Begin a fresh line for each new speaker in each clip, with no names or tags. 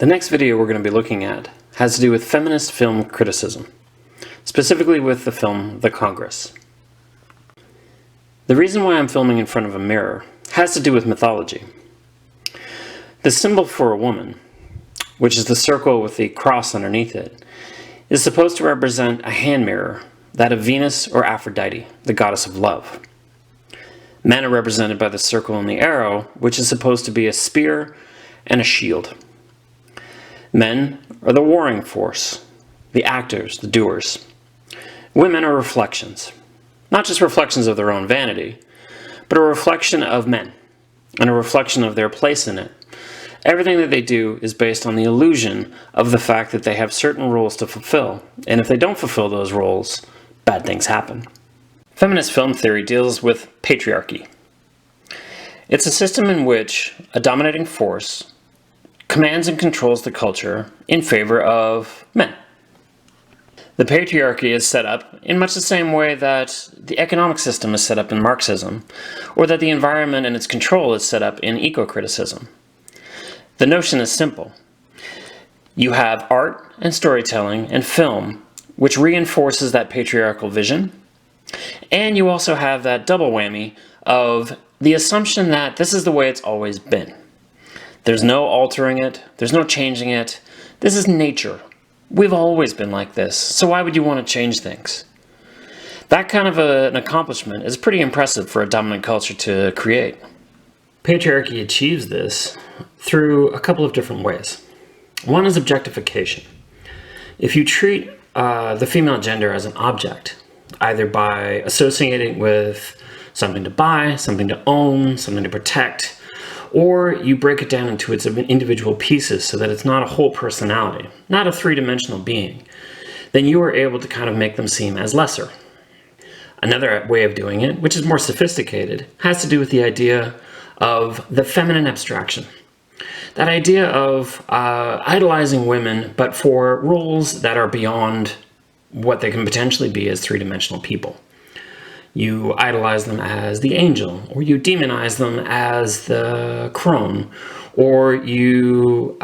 The next video we're going to be looking at has to do with feminist film criticism, specifically with the film The Congress. The reason why I'm filming in front of a mirror has to do with mythology. The symbol for a woman, which is the circle with the cross underneath it, is supposed to represent a hand mirror, that of Venus or Aphrodite, the goddess of love. Men are represented by the circle and the arrow, which is supposed to be a spear and a shield. Men are the warring force, the actors, the doers. Women are reflections. Not just reflections of their own vanity, but a reflection of men, and a reflection of their place in it. Everything that they do is based on the illusion of the fact that they have certain roles to fulfill, and if they don't fulfill those roles, bad things happen. Feminist film theory deals with patriarchy. It's a system in which a dominating force commands and controls the culture in favor of men. The patriarchy is set up in much the same way that the economic system is set up in Marxism, or that the environment and its control is set up in eco-criticism. The notion is simple. You have art and storytelling and film, which reinforces that patriarchal vision, and you also have that double whammy of the assumption that this is the way it's always been. There's no altering it, there's no changing it. This is nature. We've always been like this, so why would you want to change things? That kind of an accomplishment is pretty impressive for a dominant culture to create. Patriarchy achieves this through a couple of different ways. One is objectification. If you treat the female gender as an object, either by associating with something to buy, something to own, something to protect, or you break it down into its individual pieces so that it's not a whole personality, not a three-dimensional being, then you are able to kind of make them seem as lesser. Another way of doing it, which is more sophisticated, has to do with the idea of the feminine abstraction. That idea of idolizing women, but for roles that are beyond what they can potentially be as three-dimensional people. You idolize them as the angel, or you demonize them as the crone, or you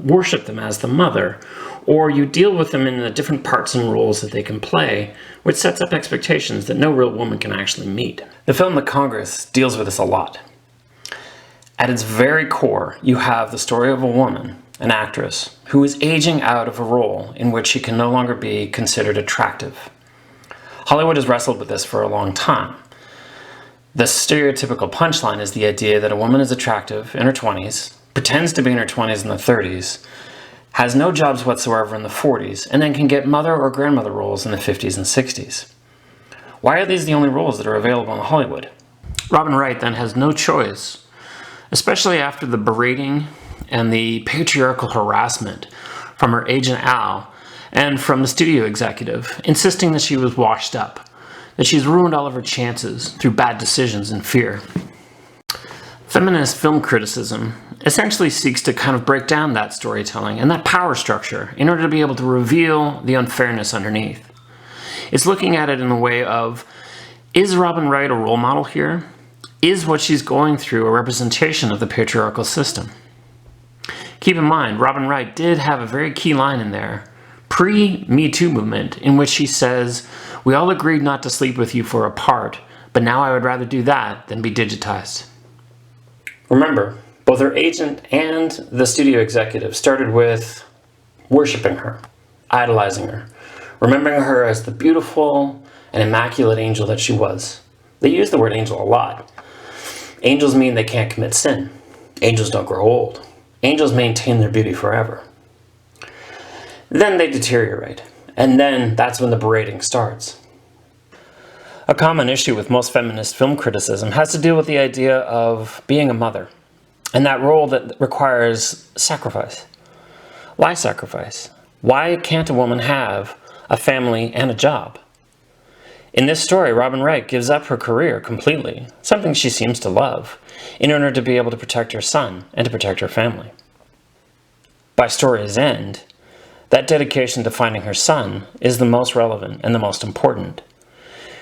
worship them as the mother, or you deal with them in the different parts and roles that they can play, which sets up expectations that no real woman can actually meet. The film The Congress deals with this a lot. At its very core, you have the story of a woman, an actress, who is aging out of a role in which she can no longer be considered attractive. Hollywood has wrestled with this for a long time. The stereotypical punchline is the idea that a woman is attractive in her 20s, pretends to be in her 20s and the 30s, has no jobs whatsoever in the 40s, and then can get mother or grandmother roles in the 50s and 60s. Why are these the only roles that are available in Hollywood? Robin Wright then has no choice, especially after the berating and the patriarchal harassment from her agent Al, and from the studio executive, insisting that she was washed up, that she's ruined all of her chances through bad decisions and fear. Feminist film criticism essentially seeks to kind of break down that storytelling and that power structure in order to be able to reveal the unfairness underneath. It's looking at it in the way of, is Robin Wright a role model here? Is what she's going through a representation of the patriarchal system? Keep in mind, Robin Wright did have a very key line in there, pre-Me Too movement, in which she says, "We all agreed not to sleep with you for a part, but now I would rather do that than be digitized." Remember, both her agent and the studio executive started with worshiping her, idolizing her, remembering her as the beautiful and immaculate angel that she was. They use the word angel a lot. Angels mean they can't commit sin. Angels don't grow old. Angels maintain their beauty forever. Then they deteriorate, and then that's when the berating starts. A common issue with most feminist film criticism has to do with the idea of being a mother, and that role that requires sacrifice. Why sacrifice? Why can't a woman have a family and a job? In this story, Robin Wright gives up her career completely, something she seems to love, in order to be able to protect her son and to protect her family. By story's end, that dedication to finding her son is the most relevant and the most important.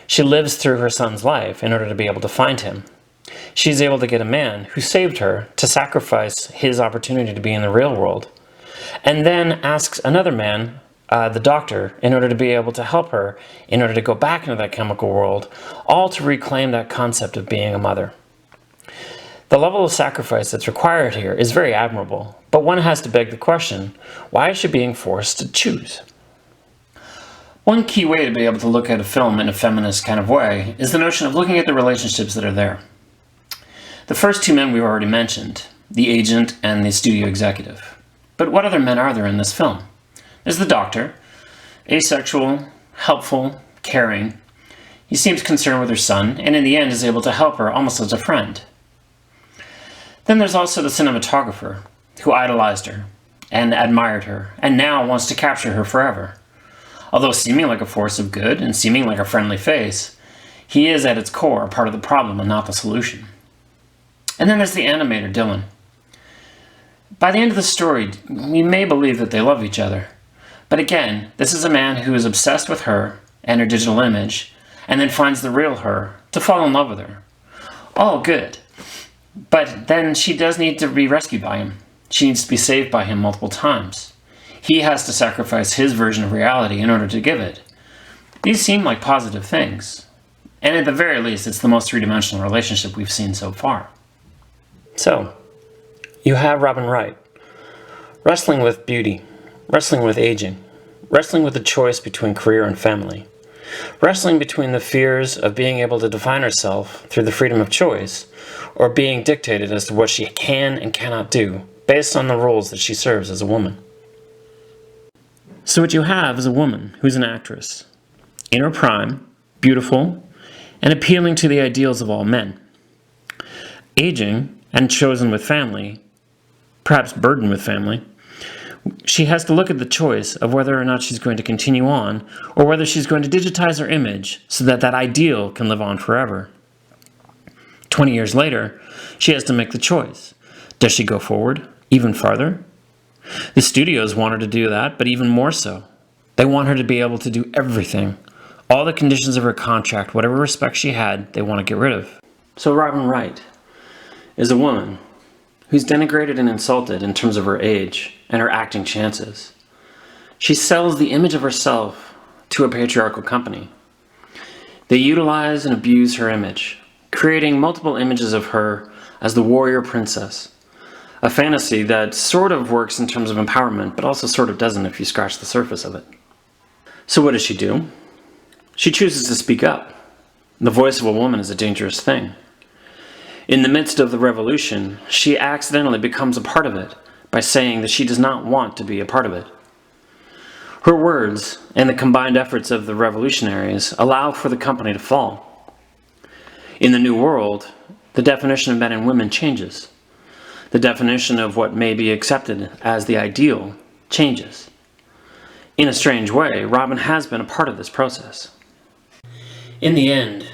She lives through her son's life in order to be able to find him. She's able to get a man who saved her to sacrifice his opportunity to be in the real world and then asks another man, the doctor, in order to be able to help her, in order to go back into that chemical world, all to reclaim that concept of being a mother. The level of sacrifice that's required here is very admirable, but one has to beg the question, why is she being forced to choose? One key way to be able to look at a film in a feminist kind of way is the notion of looking at the relationships that are there. The first two men we've already mentioned, the agent and the studio executive. But what other men are there in this film? There's the doctor, asexual, helpful, caring. He seems concerned with her son, and in the end is able to help her almost as a friend. Then there's also the cinematographer, who idolized her, and admired her, and now wants to capture her forever. Although seeming like a force of good, and seeming like a friendly face, he is at its core a part of the problem and not the solution. And then there's the animator, Dylan. By the end of the story, we may believe that they love each other. But again, this is a man who is obsessed with her and her digital image, and then finds the real her to fall in love with her. All good. But then she does need to be rescued by him. She needs to be saved by him multiple times. He has to sacrifice his version of reality in order to give it. These seem like positive things. And at the very least, it's the most three-dimensional relationship we've seen so far. So, you have Robin Wright, wrestling with beauty, wrestling with aging, wrestling with the choice between career and family, wrestling between the fears of being able to define herself through the freedom of choice, or being dictated as to what she can and cannot do, based on the roles that she serves as a woman. So what you have is a woman who's an actress, in her prime, beautiful, and appealing to the ideals of all men. Aging, and chosen with family, perhaps burdened with family, she has to look at the choice of whether or not she's going to continue on, or whether she's going to digitize her image so that that ideal can live on forever. 20 years later, she has to make the choice. Does she go forward, even farther? The studios want her to do that, but even more so. They want her to be able to do everything. All the conditions of her contract, whatever respect she had, they want to get rid of. So Robin Wright is a woman who's denigrated and insulted in terms of her age and her acting chances. She sells the image of herself to a patriarchal company. They utilize and abuse her image, creating multiple images of her as the warrior princess, a fantasy that sort of works in terms of empowerment, but also sort of doesn't if you scratch the surface of it. So what does she do? She chooses to speak up. The voice of a woman is a dangerous thing. In the midst of the revolution, she accidentally becomes a part of it by saying that she does not want to be a part of it. Her words and the combined efforts of the revolutionaries allow for the company to fall. In the New World, the definition of men and women changes. The definition of what may be accepted as the ideal changes. In a strange way, Robin has been a part of this process. In the end,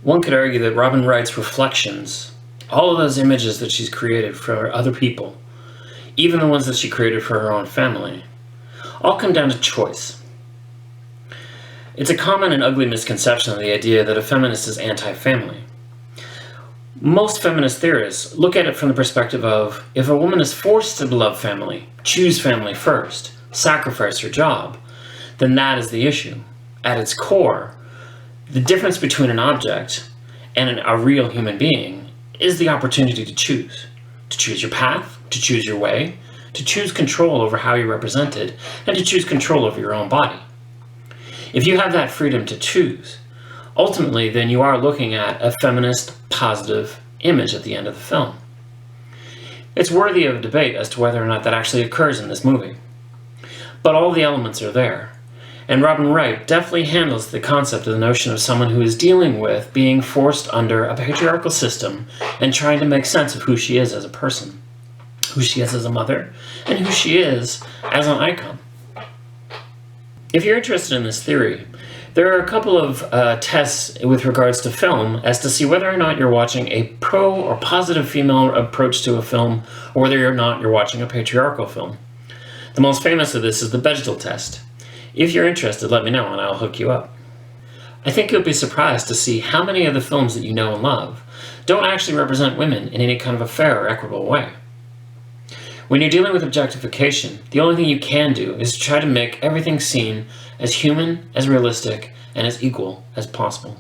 one could argue that Robin Wright's reflections, all of those images that she's created for other people, even the ones that she created for her own family, all come down to choice. It's a common and ugly misconception of the idea that a feminist is anti-family. Most feminist theorists look at it from the perspective of, if a woman is forced to love family, choose family first, sacrifice her job, then that is the issue. At its core, the difference between an object and a real human being is the opportunity to choose. To choose your path, to choose your way, to choose control over how you're represented, and to choose control over your own body. If you have that freedom to choose, ultimately then you are looking at a feminist, positive image at the end of the film. It's worthy of debate as to whether or not that actually occurs in this movie. But all the elements are there. And Robin Wright definitely handles the concept of the notion of someone who is dealing with being forced under a patriarchal system and trying to make sense of who she is as a person, who she is as a mother, and who she is as an icon. If you're interested in this theory, there are a couple of tests with regards to film as to see whether or not you're watching a pro or positive female approach to a film, or whether or not you're watching a patriarchal film. The most famous of this is the Bechdel test. If you're interested, let me know and I'll hook you up. I think you'll be surprised to see how many of the films that you know and love don't actually represent women in any kind of a fair or equitable way. When you're dealing with objectification, the only thing you can do is try to make everything seen as human, as realistic, and as equal as possible.